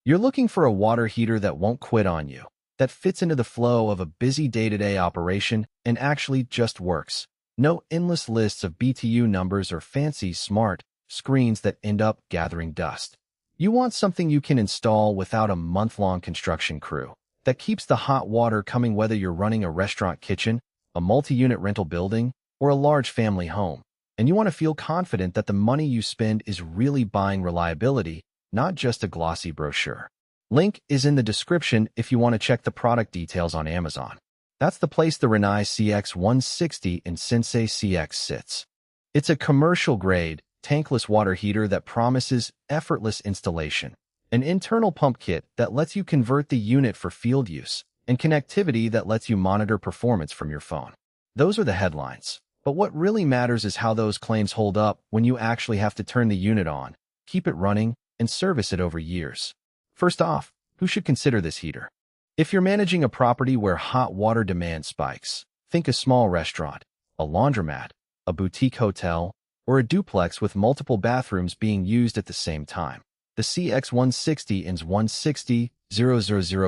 You're looking for a water heater that won't quit on you, that fits into the flow of a busy day-to-day operation and actually just works. No endless lists of BTU numbers or fancy smart screens that end up gathering dust. You want something you can install without a month-long construction crew that keeps the hot water coming whether you're running a restaurant kitchen, a multi-unit rental building, or a large family home. And you want to feel confident that the money you spend is really buying reliability, not just a glossy brochure. Link is in the description if you want to check the product details on Amazon. That's the place the Rinnai CX160iN SENSEI CX sits. It's a commercial-grade, tankless water heater that promises effortless installation, an internal pump kit that lets you convert the unit for field use, and connectivity that lets you monitor performance from your phone. Those are the headlines. But what really matters is how those claims hold up when you actually have to turn the unit on, keep it running, and service it over years. First off, who should consider this heater? If you're managing a property where hot water demand spikes, think a small restaurant, a laundromat, a boutique hotel, or a duplex with multiple bathrooms being used at the same time. The CX160iN's 160,000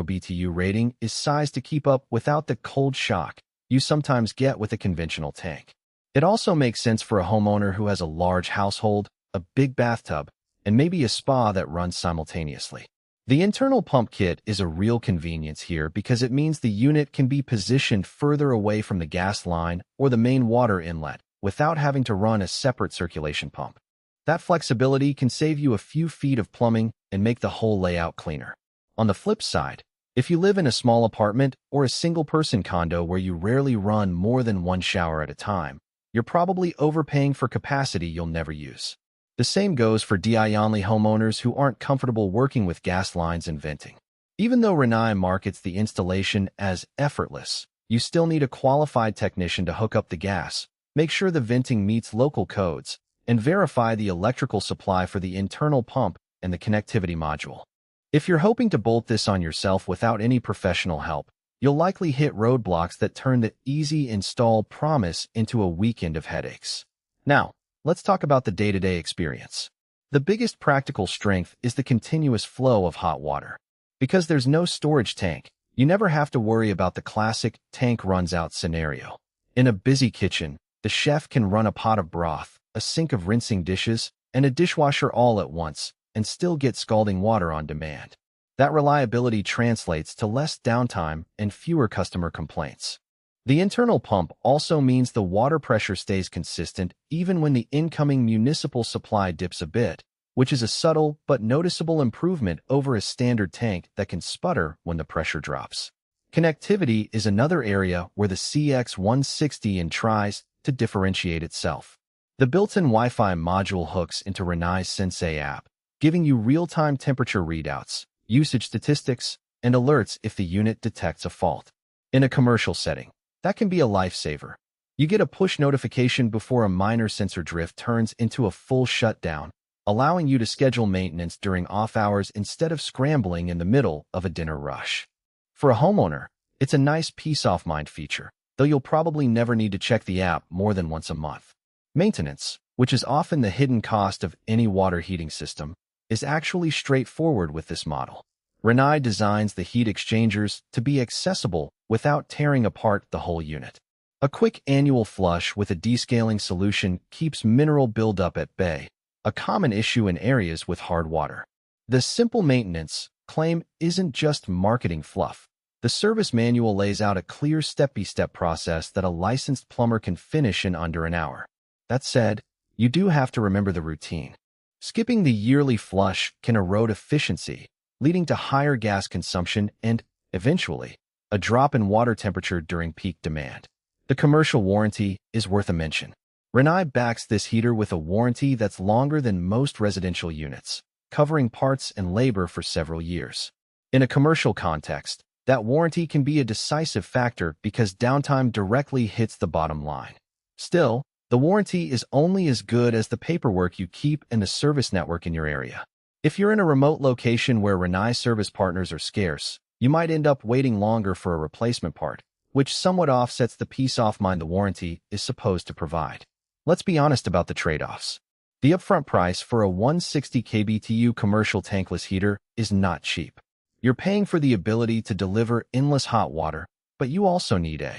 BTU rating is sized to keep up without the cold shock you sometimes get with a conventional tank. It also makes sense for a homeowner who has a large household, a big bathtub, and maybe a spa that runs simultaneously. The internal pump kit is a real convenience here because it means the unit can be positioned further away from the gas line or the main water inlet without having to run a separate circulation pump. That flexibility can save you a few feet of plumbing and make the whole layout cleaner. On the flip side, if you live in a small apartment or a single-person condo where you rarely run more than one shower at a time, you're probably overpaying for capacity you'll never use. The same goes for DI-only homeowners who aren't comfortable working with gas lines and venting. Even though Rinnai markets the installation as effortless, you still need a qualified technician to hook up the gas, make sure the venting meets local codes, and verify the electrical supply for the internal pump and the connectivity module. If you're hoping to bolt this on yourself without any professional help, you'll likely hit roadblocks that turn the easy install promise into a weekend of headaches. Now, let's talk about the day-to-day experience. The biggest practical strength is the continuous flow of hot water. Because there's no storage tank, you never have to worry about the classic tank runs out scenario. In a busy kitchen, the chef can run a pot of broth, a sink of rinsing dishes, and a dishwasher all at once, and still get scalding water on demand. That reliability translates to less downtime and fewer customer complaints. The internal pump also means the water pressure stays consistent even when the incoming municipal supply dips a bit, which is a subtle but noticeable improvement over a standard tank that can sputter when the pressure drops. Connectivity is another area where the CX160iN tries to differentiate itself. The built-in Wi-Fi module hooks into Rinnai's SENSEI app, giving you real-time temperature readouts, usage statistics, and alerts if the unit detects a fault. In a commercial setting, that can be a lifesaver. You get a push notification before a minor sensor drift turns into a full shutdown, allowing you to schedule maintenance during off hours instead of scrambling in the middle of a dinner rush. For a homeowner, it's a nice peace-of-mind feature, though you'll probably never need to check the app more than once a month. Maintenance, which is often the hidden cost of any water heating system, is actually straightforward with this model. Rinnai designs the heat exchangers to be accessible without tearing apart the whole unit. A quick annual flush with a descaling solution keeps mineral buildup at bay, a common issue in areas with hard water. The simple maintenance claim isn't just marketing fluff. The service manual lays out a clear step-by-step process that a licensed plumber can finish in under an hour. That said, you do have to remember the routine. Skipping the yearly flush can erode efficiency, leading to higher gas consumption and, eventually, a drop in water temperature during peak demand. The commercial warranty is worth a mention. Rinnai backs this heater with a warranty that's longer than most residential units, covering parts and labor for several years. In a commercial context, that warranty can be a decisive factor because downtime directly hits the bottom line. Still, the warranty is only as good as the paperwork you keep and the service network in your area. If you're in a remote location where Rinnai service partners are scarce, you might end up waiting longer for a replacement part, which somewhat offsets the peace of mind the warranty is supposed to provide. Let's be honest about the trade-offs. The upfront price for a 160 kBTU commercial tankless heater is not cheap. You're paying for the ability to deliver endless hot water, but you also need a